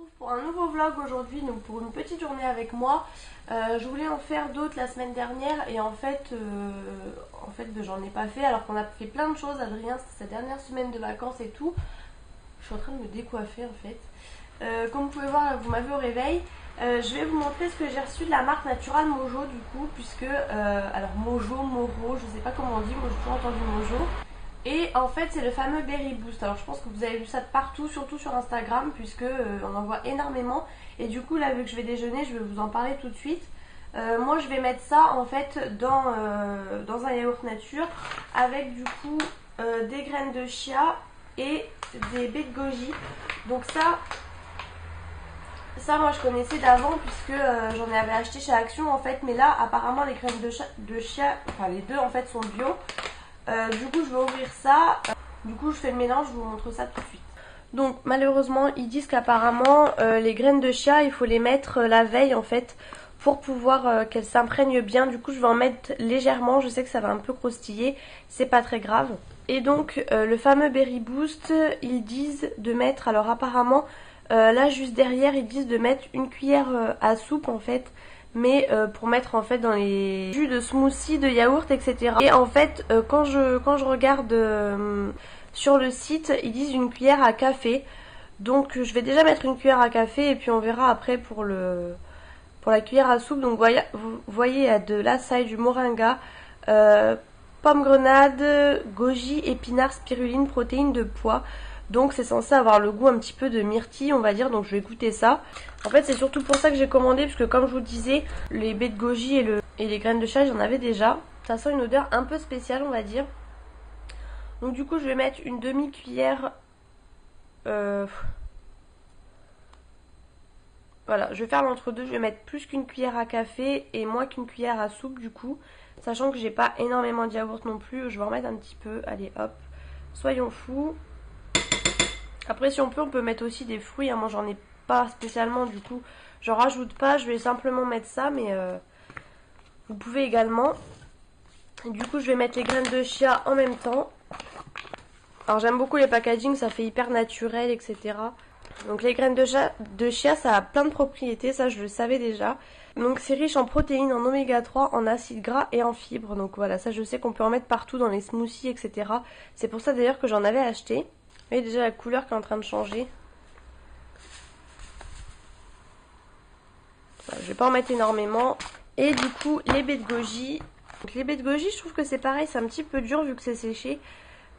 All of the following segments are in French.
retrouve pour un nouveau vlog aujourd'hui, donc pour une petite journée avec moi. Je voulais en faire d'autres la semaine dernière et en fait j'en ai pas fait alors qu'on a fait plein de choses. Adrien, c'était sa dernière semaine de vacances et tout. Je suis en train de me décoiffer en fait. Comme vous pouvez voir, vous m'avez au réveil. Je vais vous montrer ce que j'ai reçu de la marque Natural Mojo du coup, puisque alors Mojo, Moro, je sais pas comment on dit, moi j'ai toujours entendu Mojo. Et en fait c'est le fameux Berry Boost. Alors je pense que vous avez vu ça de partout, surtout sur Instagram, puisque on en voit énormément. Et du coup là, vu que je vais déjeuner, je vais vous en parler tout de suite. Moi je vais mettre ça en fait dans un yaourt nature avec du coup des graines de chia et des baies de goji. Donc ça moi je connaissais d'avant puisque j'en avais acheté chez Action en fait. Mais là apparemment les graines de chia, enfin les deux en fait sont bio. Du coup je vais ouvrir ça. Du coup je fais le mélange, je vous montre ça tout de suite. Donc malheureusement ils disent qu'apparemment les graines de chia il faut les mettre la veille en fait pour pouvoir qu'elles s'imprègnent bien. Du coup je vais en mettre légèrement, je sais que ça va un peu croustiller, c'est pas très grave. Et donc le fameux Berry Boost, ils disent de mettre, alors apparemment là juste derrière ils disent de mettre une cuillère à soupe en fait, mais pour mettre en fait dans les jus de smoothie, de yaourt, etc. Et en fait quand je regarde sur le site, ils disent une cuillère à café. Donc je vais déjà mettre une cuillère à café et puis on verra après pour la cuillère à soupe. Donc vous voyez, il y a de l'açaï, du moringa, pomme grenade, goji, épinards, spiruline, protéines de pois. Donc c'est censé avoir le goût un petit peu de myrtille on va dire, donc je vais goûter ça. En fait c'est surtout pour ça que j'ai commandé, puisque comme je vous disais, les baies de goji et les graines de chia j'en avais déjà. Ça sent une odeur un peu spéciale on va dire. Donc du coup je vais mettre une demi-cuillère. Voilà, je vais faire l'entre-deux, je vais mettre plus qu'une cuillère à café et moins qu'une cuillère à soupe du coup. Sachant que j'ai pas énormément de yaourt non plus, je vais en mettre un petit peu. Allez hop, soyons fous. Après si on peut mettre aussi des fruits, hein. Moi j'en ai pas spécialement du coup. J'en rajoute pas, je vais simplement mettre ça, mais vous pouvez également. Et du coup je vais mettre les graines de chia en même temps. Alors j'aime beaucoup les packaging, ça fait hyper naturel, etc. Donc les graines de chia, ça a plein de propriétés, ça je le savais déjà. Donc c'est riche en protéines, en oméga 3, en acides gras et en fibres. Donc voilà, ça je sais qu'on peut en mettre partout dans les smoothies, etc. C'est pour ça d'ailleurs que j'en avais acheté. Vous voyez déjà la couleur qui est en train de changer. Voilà, je vais pas en mettre énormément. Et du coup les baies de goji. Donc les baies de goji, je trouve que c'est pareil, c'est un petit peu dur vu que c'est séché.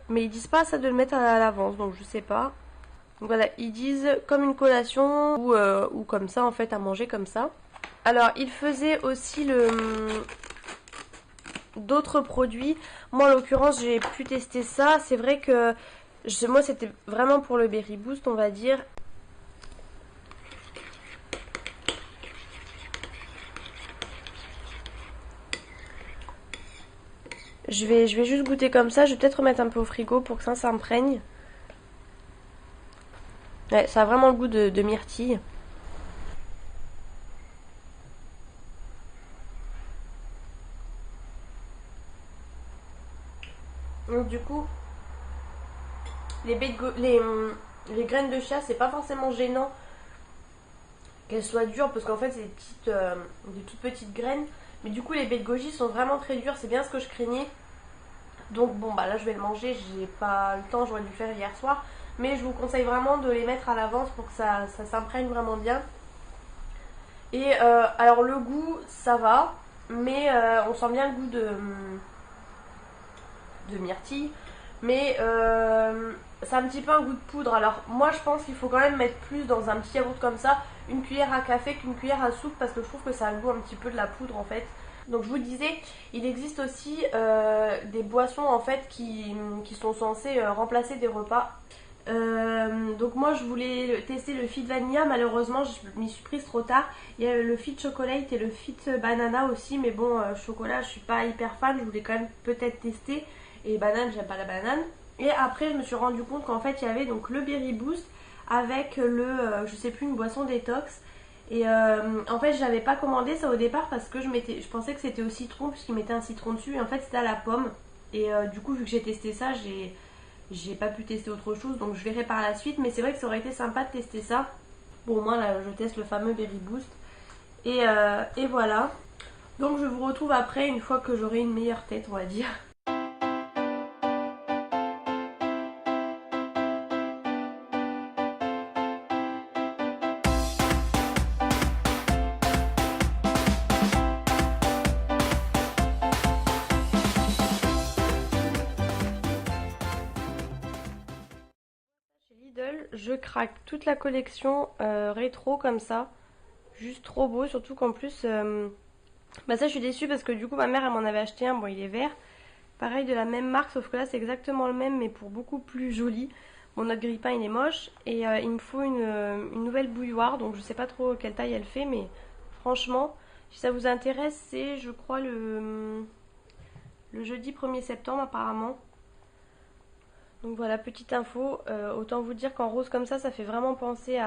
Mais ils disent pas ça de le mettre à l'avance, donc je sais pas. Donc voilà, ils disent comme une collation ou comme ça en fait, à manger comme ça. Alors ils faisaient aussi d'autres produits. Moi en l'occurrence j'ai pu tester ça. C'est vrai que moi c'était vraiment pour le Berry Boost on va dire. Je vais juste goûter comme ça. Je vais peut-être remettre un peu au frigo pour que ça s'imprègne. Ouais, ça a vraiment le goût de myrtille. Donc du coup, les graines de chia, c'est pas forcément gênant qu'elles soient dures parce qu'en fait c'est des toutes petites graines. Mais du coup les baies de goji sont vraiment très dures, c'est bien ce que je craignais. Donc bon bah là je vais le manger, j'ai pas le temps, j'aurais dû le faire hier soir. Mais je vous conseille vraiment de les mettre à l'avance pour que ça s'imprègne vraiment bien. Et alors le goût ça va, mais on sent bien le goût de myrtille. Mais c'est un petit peu un goût de poudre. Alors moi je pense qu'il faut quand même mettre plus dans un petit yaourt comme ça, une cuillère à café qu'une cuillère à soupe, parce que je trouve que ça a le goût un petit peu de la poudre en fait. Donc je vous disais, il existe aussi des boissons en fait qui sont censées remplacer des repas. Donc moi je voulais tester le Fit Vanilla, malheureusement je m'y suis prise trop tard. Il y a le Fit Chocolate et le Fit Banana aussi, mais bon chocolat je suis pas hyper fan, je voulais quand même peut-être tester. Et banane, j'aime pas la banane. Et après je me suis rendu compte qu'en fait il y avait donc le Berry Boost avec je sais plus, une boisson détox. Et en fait j'avais pas commandé ça au départ parce que je pensais que c'était au citron puisqu'ils mettaient un citron dessus, et en fait c'était à la pomme. Et du coup vu que j'ai testé ça, j'ai pas pu tester autre chose, donc je verrai par la suite. Mais c'est vrai que ça aurait été sympa de tester ça. Bon, moi là je teste le fameux Berry Boost. Et voilà. Donc je vous retrouve après une fois que j'aurai une meilleure tête, on va dire. Chez Lidl, je craque toute la collection rétro comme ça. Juste trop beau, surtout qu'en plus, bah ça je suis déçue parce que du coup ma mère elle m'en avait acheté un, bon il est vert. Pareil de la même marque, sauf que là c'est exactement le même mais pour beaucoup plus joli. Bon notre grille-pain il est moche et il me faut une nouvelle bouilloire, donc je sais pas trop quelle taille elle fait, mais franchement si ça vous intéresse c'est je crois le jeudi 1er septembre apparemment. Donc voilà, petite info, autant vous dire qu'en rose comme ça fait vraiment penser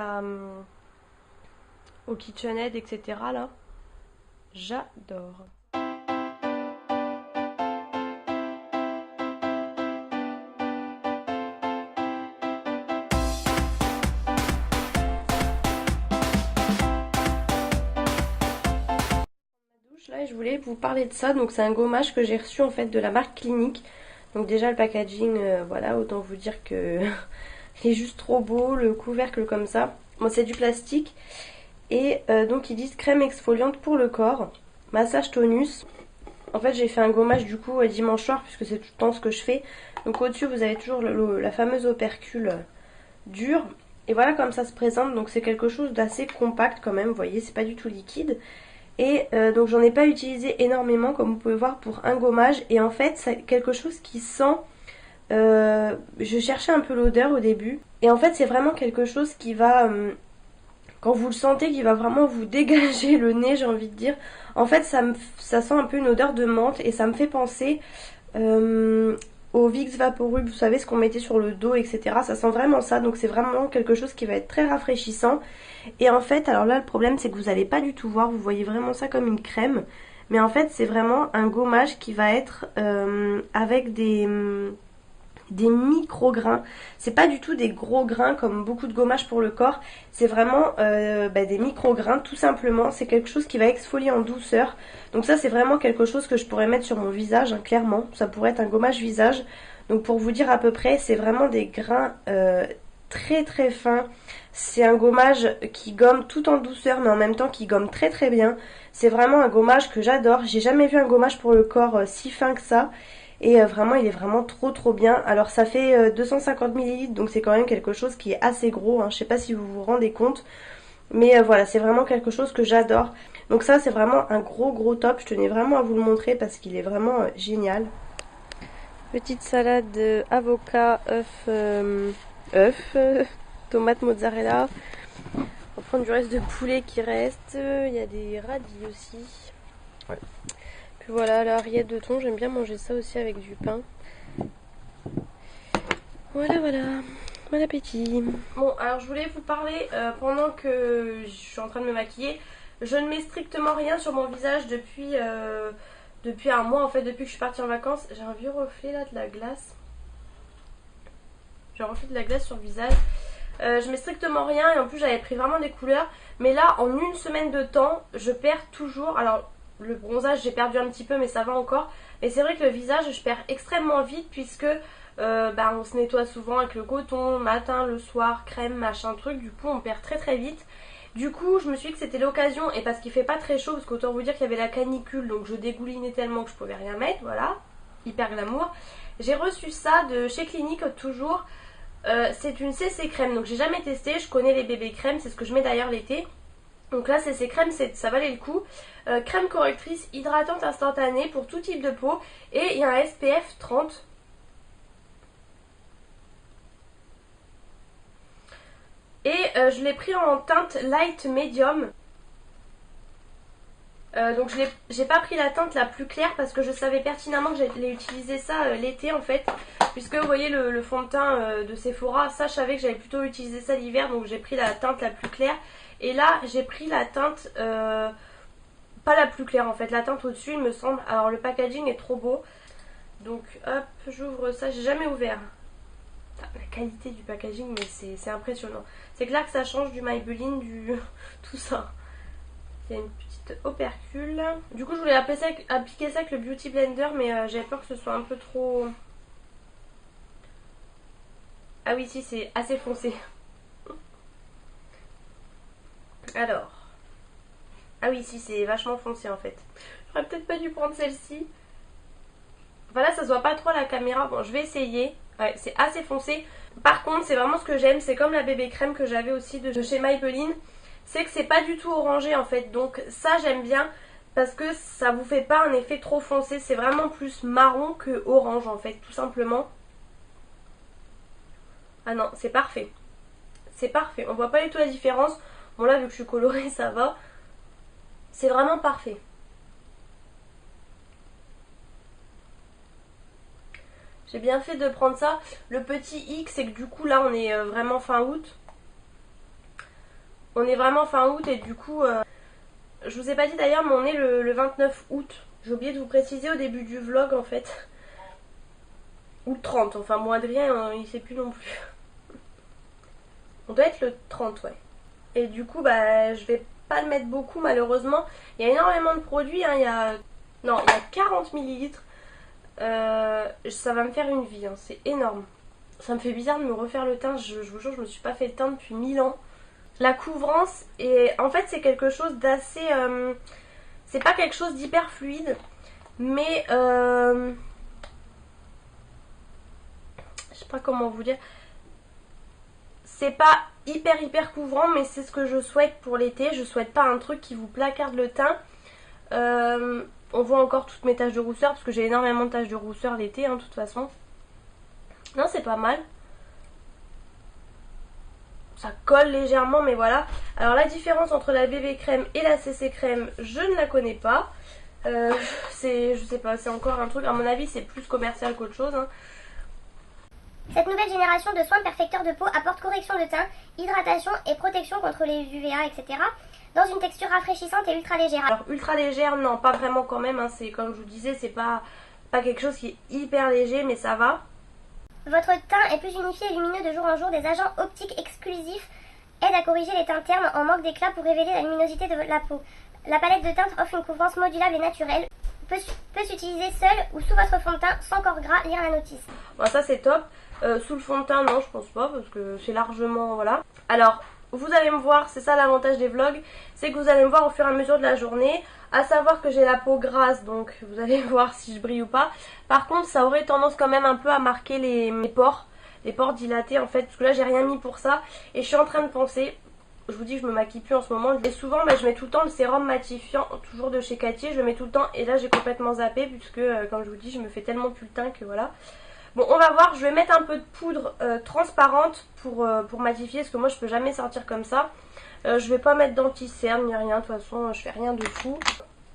au KitchenAid, etc. là. J'adore. Là, et je voulais vous parler de ça. Donc c'est un gommage que j'ai reçu en fait de la marque Clinique. Donc déjà le packaging, voilà, autant vous dire que il est juste trop beau, le couvercle comme ça. Bon, c'est du plastique. Et donc ils disent crème exfoliante pour le corps, massage tonus. En fait j'ai fait un gommage du coup dimanche soir puisque c'est tout le temps ce que je fais. Donc au-dessus vous avez toujours la fameuse opercule dure. Et voilà comme ça se présente. Donc c'est quelque chose d'assez compact quand même, vous voyez, c'est pas du tout liquide. Et donc j'en ai pas utilisé énormément comme vous pouvez voir pour un gommage. Et en fait c'est quelque chose qui sent... je cherchais un peu l'odeur au début. Et en fait c'est vraiment quelque chose qui va... quand vous le sentez, qui va vraiment vous dégager le nez, j'ai envie de dire. En fait ça sent un peu une odeur de menthe. Et ça me fait penser au Vicks Vaporub, vous savez ce qu'on mettait sur le dos, etc. Ça sent vraiment ça, donc c'est vraiment quelque chose qui va être très rafraîchissant. Et en fait, alors là le problème c'est que vous n'allez pas du tout voir, vous voyez vraiment ça comme une crème. Mais en fait c'est vraiment un gommage qui va être avec des micro-grains. C'est pas du tout des gros grains comme beaucoup de gommages pour le corps. C'est vraiment des micro-grains tout simplement. C'est quelque chose qui va exfolier en douceur. Donc ça c'est vraiment quelque chose que je pourrais mettre sur mon visage, hein, clairement. Ça pourrait être un gommage visage. Donc pour vous dire à peu près, c'est vraiment des grains très très fins. C'est un gommage qui gomme tout en douceur mais en même temps qui gomme très très bien. C'est vraiment un gommage que j'adore. J'ai jamais vu un gommage pour le corps si fin que ça. Et vraiment il est vraiment trop bien. Alors ça fait 250 ml donc c'est quand même quelque chose qui est assez gros, hein. Je sais pas si vous vous rendez compte. Mais voilà, c'est vraiment quelque chose que j'adore. Donc ça c'est vraiment un gros top. Je tenais vraiment à vous le montrer parce qu'il est vraiment génial. Petite salade avocat, œuf, tomate mozzarella. On va prendre du reste de poulet qui reste. Il y a des radis aussi. Ouais. Puis voilà, la rillette de thon, j'aime bien manger ça aussi avec du pain. Voilà, bon appétit. Bon, alors je voulais vous parler pendant que je suis en train de me maquiller. Je ne mets strictement rien sur mon visage depuis un mois en fait, depuis que je suis partie en vacances. J'ai un vieux reflet là de la glace. J'ai un reflet de la glace sur le visage. Je mets strictement rien et en plus j'avais pris vraiment des couleurs. Mais là, en une semaine de temps, je perds toujours... Alors, le bronzage j'ai perdu un petit peu mais ça va encore. Mais c'est vrai que le visage je perds extrêmement vite puisque on se nettoie souvent avec le coton, matin, le soir, crème, machin truc. Du coup on perd très vite. Du coup je me suis dit que c'était l'occasion et parce qu'il fait pas très chaud, parce qu'autant vous dire qu'il y avait la canicule donc je dégoulinais tellement que je pouvais rien mettre, voilà. Hyper glamour. J'ai reçu ça de chez Clinique toujours. C'est une CC crème donc j'ai jamais testé, je connais les bébés crèmes, c'est ce que je mets d'ailleurs l'été. Donc là CC crème ça valait le coup. Crème correctrice hydratante instantanée pour tout type de peau et il y a un SPF 30. Et je l'ai pris en teinte light medium. Donc j'ai pas pris la teinte la plus claire parce que je savais pertinemment que j'allais utiliser ça l'été en fait. Puisque vous voyez le fond de teint de Sephora, ça je savais que j'allais plutôt utiliser ça l'hiver, donc j'ai pris la teinte la plus claire. Et là j'ai pris la teinte pas la plus claire en fait, la teinte au-dessus il me semble. Alors le packaging est trop beau. Donc hop, j'ouvre ça, j'ai jamais ouvert. la qualité du packaging, mais c'est impressionnant. C'est clair que ça change du Maybelline, du tout ça. Il y a une petite opercule. Du coup je voulais appliquer ça avec le Beauty Blender, mais j'avais peur que ce soit un peu trop... Ah oui, si, c'est assez foncé. Alors. Ah oui, si, c'est vachement foncé en fait. J'aurais peut-être pas dû prendre celle-ci. Voilà, ça se voit pas trop à la caméra. Bon, je vais essayer. Ouais, c'est assez foncé. Par contre, c'est vraiment ce que j'aime. C'est comme la bébé crème que j'avais aussi de chez Maybelline. C'est que c'est pas du tout orangé en fait. Donc ça, j'aime bien. Parce que ça vous fait pas un effet trop foncé. C'est vraiment plus marron que orange en fait, tout simplement. Ah non, c'est parfait. C'est parfait. On voit pas du tout la différence. Bon là, vu que je suis colorée, ça va. C'est vraiment parfait. J'ai bien fait de prendre ça. Le petit hic, c'est que du coup là on est vraiment fin août. On est vraiment fin août et du coup, je vous ai pas dit d'ailleurs, mais on est le 29 août. J'ai oublié de vous préciser au début du vlog en fait. Ou le 30, enfin bon Adrien il sait plus non plus. On doit être le 30, ouais. Et du coup bah je vais pas le mettre beaucoup malheureusement. Il y a énormément de produits, hein. il y a 40 millilitres. Ça va me faire une vie, hein. C'est énorme. Ça me fait bizarre de me refaire le teint, je vous jure je me suis pas fait le teint depuis 1000 ans. La couvrance, et en fait c'est quelque chose d'assez... c'est pas quelque chose d'hyper fluide, mais... je sais pas comment vous dire. C'est pas hyper couvrant, mais c'est ce que je souhaite pour l'été. Je souhaite pas un truc qui vous placarde le teint. On voit encore toutes mes taches de rousseur, parce que j'ai énormément de taches de rousseur l'été, hein, de toute façon. Non, c'est pas mal. Ça colle légèrement, mais voilà. Alors la différence entre la BB crème et la CC crème, je ne la connais pas. Je sais pas, c'est encore un truc, à mon avis c'est plus commercial qu'autre chose, hein. Cette nouvelle génération de soins perfecteurs de peau apporte correction de teint, hydratation et protection contre les UVA, etc. dans une texture rafraîchissante et ultra légère. Alors ultra légère, non, pas vraiment quand même, hein. C'est comme je vous disais, c'est pas quelque chose qui est hyper léger, mais ça va. Votre teint est plus unifié et lumineux de jour en jour. Des agents optiques exclusifs aident à corriger les teints ternes en manque d'éclat pour révéler la luminosité de la peau. La palette de teintes offre une couvrance modulable et naturelle. Peut s'utiliser seule ou sous votre fond de teint sans corps gras, lire la notice. Bon, ça c'est top. Sous le fond de teint, non, je pense pas, parce que c'est largement... Voilà. Alors, vous allez me voir, c'est ça l'avantage des vlogs, c'est que vous allez me voir au fur et à mesure de la journée. À savoir que j'ai la peau grasse, donc vous allez voir si je brille ou pas. Par contre, ça aurait tendance quand même un peu à marquer les pores dilatés en fait, parce que là j'ai rien mis pour ça. Et je suis en train de penser, je vous dis que je me maquille plus en ce moment, et souvent je mets tout le temps le sérum matifiant, toujours de chez Cathy, je le mets tout le temps. Et là j'ai complètement zappé, puisque comme je vous dis, je me fais tellement plus le teint que voilà. Bon, on va voir, je vais mettre un peu de poudre transparente pour matifier, parce que moi je peux jamais sortir comme ça. Je vais pas mettre d'anti-cerne ni rien, de toute façon je fais rien de fou.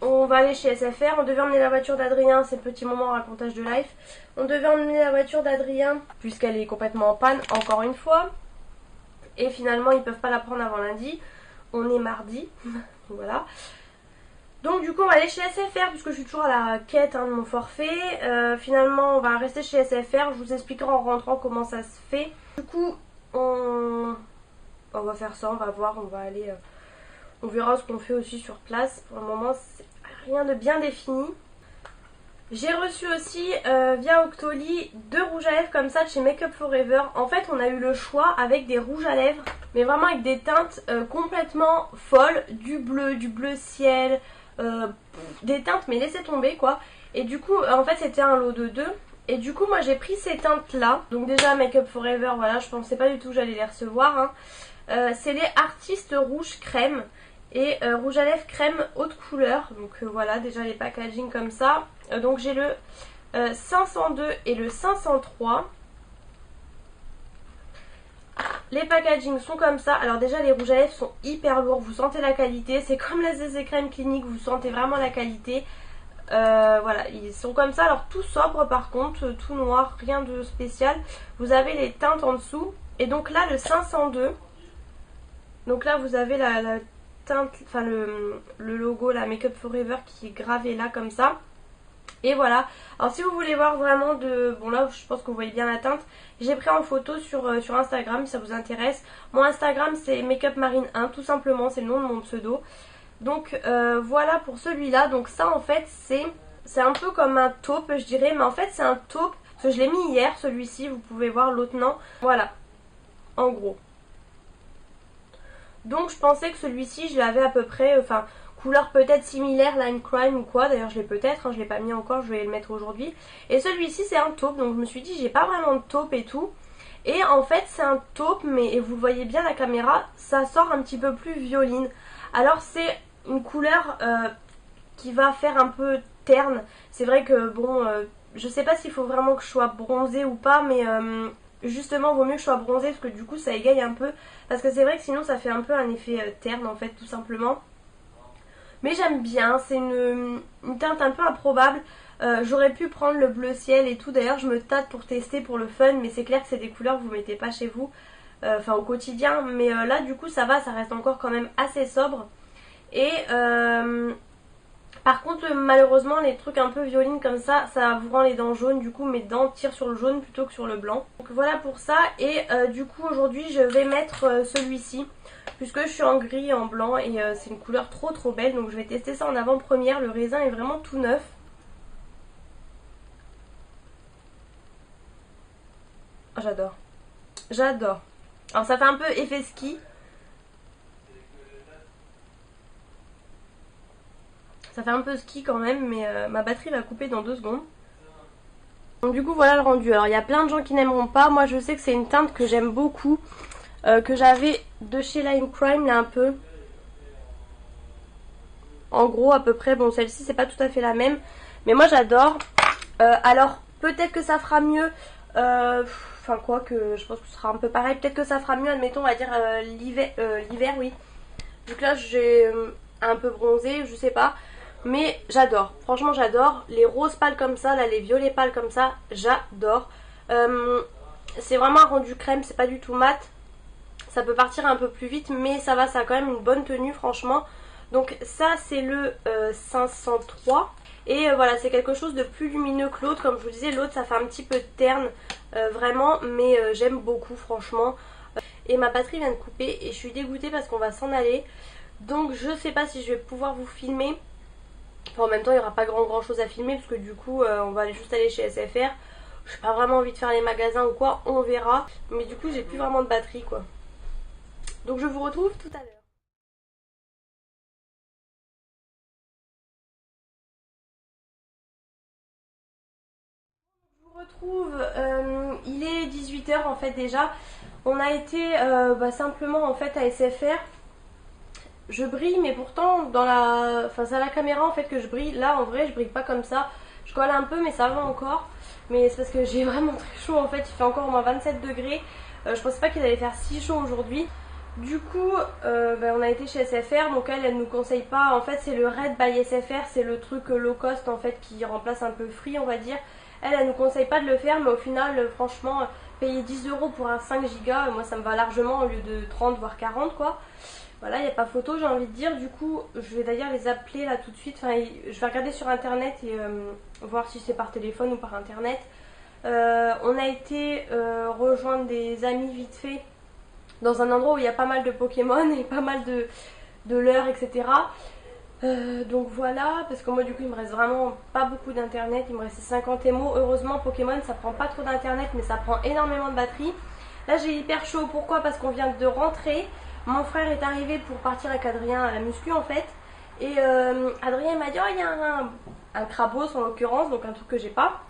On va aller chez SFR, on devait emmener la voiture d'Adrien, c'est le petit moment racontage de life. On devait emmener la voiture d'Adrien, puisqu'elle est complètement en panne, encore une fois. Et finalement ils peuvent pas la prendre avant lundi, on est mardi, voilà. Donc du coup on va aller chez SFR, puisque je suis toujours à la quête de mon forfait. Finalement on va rester chez SFR, je vous expliquerai en rentrant comment ça se fait. Du coup on va faire ça, on va voir, on va aller... on verra ce qu'on fait aussi sur place. Pour le moment c'est rien de bien défini. J'ai reçu aussi via Octoly 2 rouges à lèvres comme ça de chez Make Up For Ever. En fait on a eu le choix avec des rouges à lèvres, mais vraiment avec des teintes complètement folles. Du bleu ciel, des teintes mais laissez tomber quoi. Et du coup en fait c'était un lot de 2. Et du coup moi j'ai pris ces teintes là. Donc déjà Make Up For Ever, voilà, je pensais pas du tout que j'allais les recevoir, hein. C'est les Artistes Rouge Crème et rouge à lèvres crème haute couleur. Donc voilà, déjà les packaging comme ça. Donc j'ai le 502 et le 503. Les packaging sont comme ça. Alors déjà les rouges à lèvres sont hyper lourds, vous sentez la qualité. C'est comme la CC crème clinique, vous sentez vraiment la qualité. Voilà, ils sont comme ça. Alors tout sobre par contre, tout noir, rien de spécial. Vous avez les teintes en dessous. Et donc là le 502. Donc là vous avez la teinte, enfin le logo, la Make Up For Ever qui est gravé là comme ça. Et voilà, alors si vous voulez voir vraiment de... Bon là je pense que vous voyez bien la teinte. J'ai pris en photo sur Instagram si ça vous intéresse. Mon Instagram c'est makeupmarine1 tout simplement, c'est le nom de mon pseudo. Donc voilà pour celui-là. Donc ça en fait c'est un peu comme un taupe je dirais. Mais en fait c'est un taupe, parce que je l'ai mis hier celui-ci, vous pouvez voir l'autre non. Voilà, en gros. Donc je pensais que celui-ci je l'avais à peu près... Enfin... couleur peut-être similaire, Lime Crime ou quoi, d'ailleurs je l'ai peut-être, hein, je l'ai pas mis encore, je vais le mettre aujourd'hui. Et celui-ci c'est un taupe, donc je me suis dit j'ai pas vraiment de taupe et tout. Et en fait c'est un taupe, mais et vous le voyez bien la caméra, ça sort un petit peu plus violine. Alors c'est une couleur qui va faire un peu terne. C'est vrai que bon, je sais pas s'il faut vraiment que je sois bronzée ou pas, mais... justement vaut mieux que je sois bronzée parce que du coup ça égaye un peu. Parce que c'est vrai que sinon ça fait un peu un effet terne en fait tout simplement. Mais j'aime bien, c'est une teinte un peu improbable. J'aurais pu prendre le bleu ciel et tout, d'ailleurs je me tâte pour tester pour le fun. Mais c'est clair que c'est des couleurs que vous mettez pas chez vous, enfin au quotidien. Mais là du coup ça va, ça reste encore quand même assez sobre. Et par contre malheureusement les trucs un peu violines comme ça vous rend les dents jaunes. Du coup mes dents tirent sur le jaune plutôt que sur le blanc. Donc voilà pour ça. Et du coup aujourd'hui je vais mettre celui-ci, puisque je suis en gris et en blanc et c'est une couleur trop belle. Donc je vais tester ça en avant-première. Le raisin est vraiment tout neuf. Oh, j'adore. J'adore. Alors ça fait un peu effet ski. Ça fait un peu ski quand même, mais ma batterie va couper dans 2 secondes. Donc du coup voilà le rendu. Alors il y a plein de gens qui n'aimeront pas. Moi je sais que c'est une teinte que j'aime beaucoup. Que j'avais de chez Lime Crime là un peu. En gros à peu près, bon celle-ci c'est pas tout à fait la même. Mais moi j'adore. Alors peut-être que ça fera mieux. Enfin quoi que je pense que ce sera un peu pareil. Peut-être que ça fera mieux, admettons on va dire l'hiver oui. Donc là j'ai un peu bronzé, je sais pas. Mais j'adore, franchement j'adore. Les roses pâles comme ça, là les violets pâles comme ça, j'adore. C'est vraiment un rendu crème, c'est pas du tout mat. Ça peut partir un peu plus vite mais ça va, ça a quand même une bonne tenue franchement. Donc ça c'est le 503. Et voilà, c'est quelque chose de plus lumineux que l'autre. Comme je vous disais, l'autre ça fait un petit peu terne vraiment. Mais j'aime beaucoup franchement. Et ma batterie vient de couper et je suis dégoûtée parce qu'on va s'en aller. Donc je sais pas si je vais pouvoir vous filmer. Enfin, en même temps il n'y aura pas grand chose à filmer, parce que du coup on va juste aller chez SFR. J'ai pas vraiment envie de faire les magasins ou quoi, on verra. Mais du coup j'ai plus vraiment de batterie quoi. Donc je vous retrouve tout à l'heure. Je vous retrouve, il est 18 h en fait déjà. On a été simplement en fait à SFR. Je brille mais pourtant dans la... Enfin c'est à la caméra en fait que je brille. Là en vrai je brille pas comme ça. Je colle un peu mais ça va encore. Mais c'est parce que j'ai vraiment très chaud en fait. Il fait encore au moins 27 degrés. Je pensais pas qu'il allait faire si chaud aujourd'hui. Du coup on a été chez SFR. Donc elle nous conseille pas. En fait c'est le Red by SFR. C'est le truc low cost en fait qui remplace un peu Free on va dire. Elle nous conseille pas de le faire. Mais au final franchement payer 10 € pour un 5 Go, moi ça me va largement au lieu de 30 voire 40 quoi. Voilà, il n'y a pas photo j'ai envie de dire. Du coup je vais d'ailleurs les appeler là tout de suite. Enfin je vais regarder sur internet et voir si c'est par téléphone ou par internet. On a été rejoindre des amis vite fait dans un endroit où il y a pas mal de Pokémon et pas mal de leurres etc. Donc voilà, parce que moi du coup il me reste vraiment pas beaucoup d'internet. Il me restait 50 émo. Heureusement Pokémon ça prend pas trop d'internet mais ça prend énormément de batterie. Là j'ai hyper chaud, pourquoi? Parce qu'on vient de rentrer. Mon frère est arrivé pour partir avec Adrien à la muscu en fait. Et Adrien m'a dit oh il y a un crabos en l'occurrence, donc un truc que j'ai pas.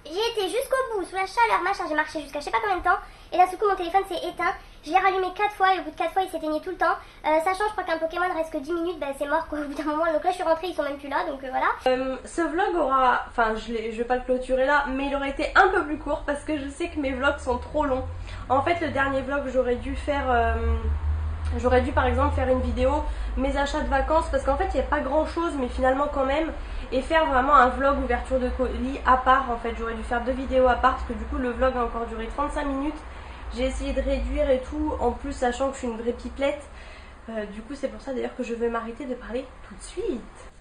J'ai été jusqu'au bout, sous la chaleur, machin, j'ai marché jusqu'à je sais pas combien de temps. Et d'un seul coup mon téléphone s'est éteint. Je l'ai rallumé 4 fois et au bout de 4 fois il s'éteignait tout le temps. Sachant je crois qu'un Pokémon reste que 10 minutes, bah c'est mort quoi au bout d'un moment. Donc là je suis rentrée, ils sont même plus là, donc voilà. Ce vlog aura, enfin je vais pas le clôturer là, mais il aurait été un peu plus court parce que je sais que mes vlogs sont trop longs. En fait le dernier vlog j'aurais dû faire... J'aurais dû par exemple faire une vidéo mes achats de vacances parce qu'en fait il n'y a pas grand chose mais finalement quand même, et faire vraiment un vlog ouverture de colis à part. En fait j'aurais dû faire 2 vidéos à part parce que du coup le vlog a encore duré 35 minutes. J'ai essayé de réduire et tout, en plus sachant que je suis une vraie pipelette. Du coup c'est pour ça d'ailleurs que je vais m'arrêter de parler tout de suite.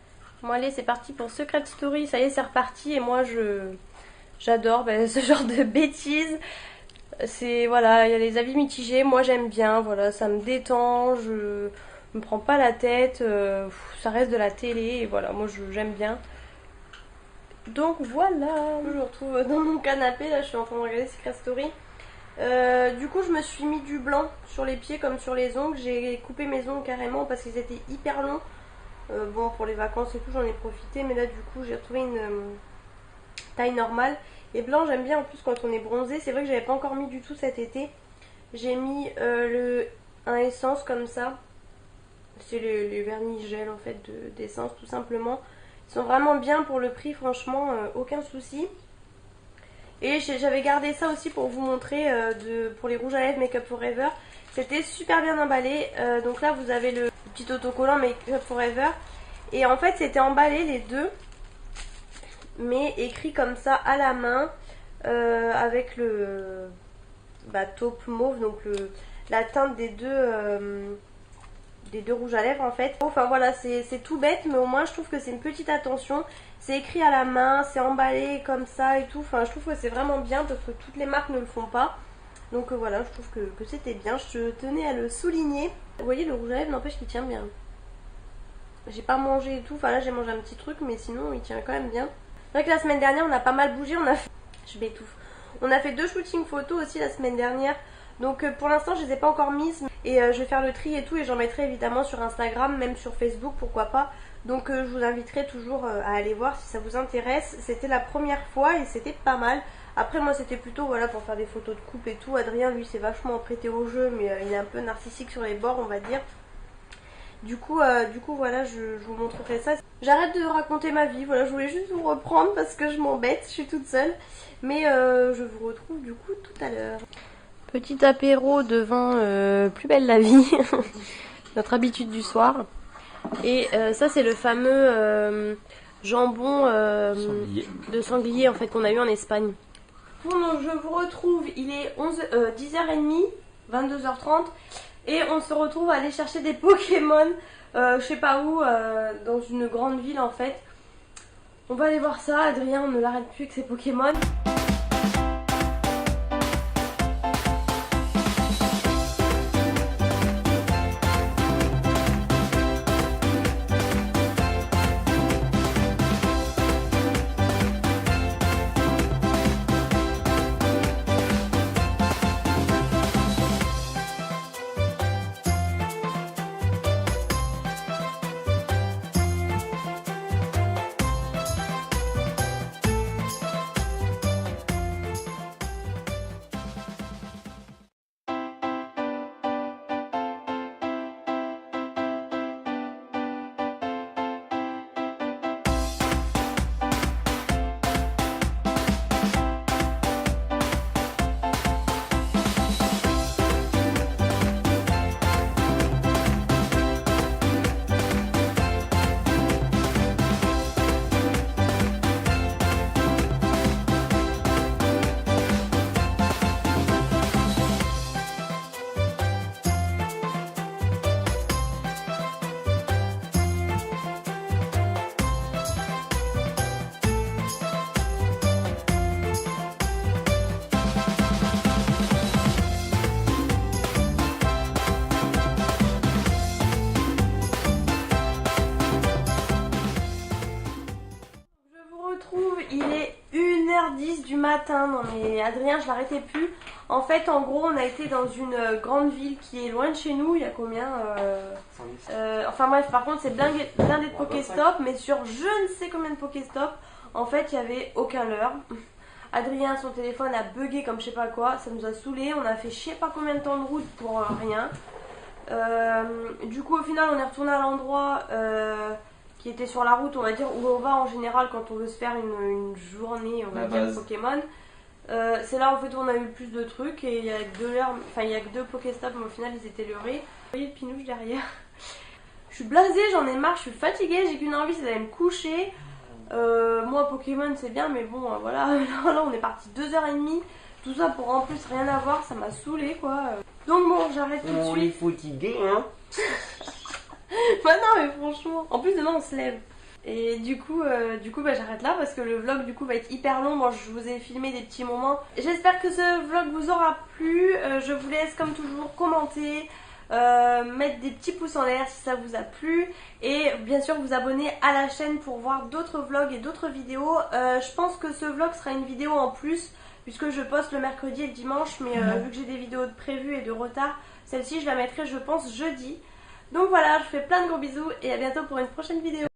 Bon allez, c'est parti pour Secret Story, ça y est, c'est reparti et moi j'adore ce genre de bêtises. C'est voilà, il y a les avis mitigés, moi j'aime bien, voilà, ça me détend, je me prends pas la tête, ça reste de la télé et voilà, moi j'aime bien. Donc voilà, je me retrouve dans mon canapé, là je suis en train de regarder Secret Story. Du coup je me suis mis du blanc sur les pieds comme sur les ongles, j'ai coupé mes ongles carrément parce qu'ils étaient hyper longs. Bon pour les vacances et tout j'en ai profité, mais là du coup j'ai retrouvé une taille normale. Et blanc j'aime bien en plus quand on est bronzé, c'est vrai que j'avais pas encore mis du tout cet été. J'ai mis un essence comme ça, c'est les vernis gel en fait d'essence tout simplement. Ils sont vraiment bien pour le prix, franchement aucun souci. Et j'avais gardé ça aussi pour vous montrer pour les rouges à lèvres Make Up Forever. C'était super bien emballé. Donc là vous avez le petit autocollant Make Up Forever. Et en fait c'était emballé les deux, mais écrit comme ça à la main avec le taupe mauve, donc la teinte des deux rouges à lèvres en fait. Enfin voilà, c'est tout bête, mais au moins je trouve que c'est une petite attention. C'est écrit à la main, c'est emballé comme ça et tout. Enfin je trouve que c'est vraiment bien parce que toutes les marques ne le font pas. Donc voilà, je trouve que c'était bien, je tenais à le souligner. Vous voyez, le rouge à lèvres n'empêche qu'il tient bien. J'ai pas mangé et tout, enfin là j'ai mangé un petit truc, mais sinon il tient quand même bien. C'est vrai que la semaine dernière on a pas mal bougé, je m'étouffe. On a fait 2 shootings photos aussi la semaine dernière. Donc pour l'instant je les ai pas encore mises. Et je vais faire le tri et tout, et j'en mettrai évidemment sur Instagram, même sur Facebook, pourquoi pas. Donc je vous inviterai toujours à aller voir si ça vous intéresse. C'était la première fois et c'était pas mal. Après moi c'était plutôt voilà pour faire des photos de coupe et tout. Adrien lui s'est vachement prêté au jeu, mais il est un peu narcissique sur les bords on va dire. Du coup voilà, je vous montrerai ça. J'arrête de raconter ma vie, voilà, je voulais juste vous reprendre parce que je m'embête, je suis toute seule. Mais je vous retrouve du coup tout à l'heure. Petit apéro devant Plus belle la vie, notre habitude du soir. Et ça c'est le fameux jambon de sanglier en fait qu'on a eu en Espagne. Bon donc je vous retrouve, il est 10h30, 22h30. Et on se retrouve à aller chercher des Pokémon, je sais pas où, dans une grande ville en fait. On va aller voir ça, Adrien ne l'arrête plus avec ses Pokémon. Il est 1h10 du matin, non mais Adrien je l'arrêtais plus. En fait en gros on a été dans une grande ville qui est loin de chez nous, il y a combien enfin bref, par contre c'est blindé de Pokéstop, mais sur je ne sais combien de Pokéstop, en fait il n'y avait aucun leurre. Adrien son téléphone a bugué comme je sais pas quoi, ça nous a saoulé, on a fait je sais pas combien de temps de route pour rien. Du coup au final on est retourné à l'endroit qui était sur la route, on va dire, où on va en général quand on veut se faire une journée, on va dire, Pokémon. C'est là en fait où on a eu le plus de trucs, et il y a que deux Pokéstops, mais au final ils étaient leurrés. Vous voyez le pinouche derrière. Je suis blasée, j'en ai marre, je suis fatiguée, j'ai qu'une envie, c'est d'aller me coucher. Moi Pokémon c'est bien, mais bon voilà, là on est parti 2h30, tout ça pour en plus rien à voir, ça m'a saoulée quoi. Donc bon, j'arrête tout de suite. On est fatigué hein. Bah non mais franchement, en plus demain on se lève. Et du coup bah, j'arrête là parce que le vlog du coup va être hyper long. Bon, je vous ai filmé des petits moments. J'espère que ce vlog vous aura plu. Je vous laisse comme toujours commenter, mettre des petits pouces en l'air si ça vous a plu. Et bien sûr vous abonner à la chaîne pour voir d'autres vlogs et d'autres vidéos. Je pense que ce vlog sera une vidéo en plus puisque je poste le mercredi et le dimanche. Mais vu que j'ai des vidéos de prévues et de retard, celle-ci je la mettrai je pense jeudi. Donc voilà, je vous fais plein de gros bisous et à bientôt pour une prochaine vidéo.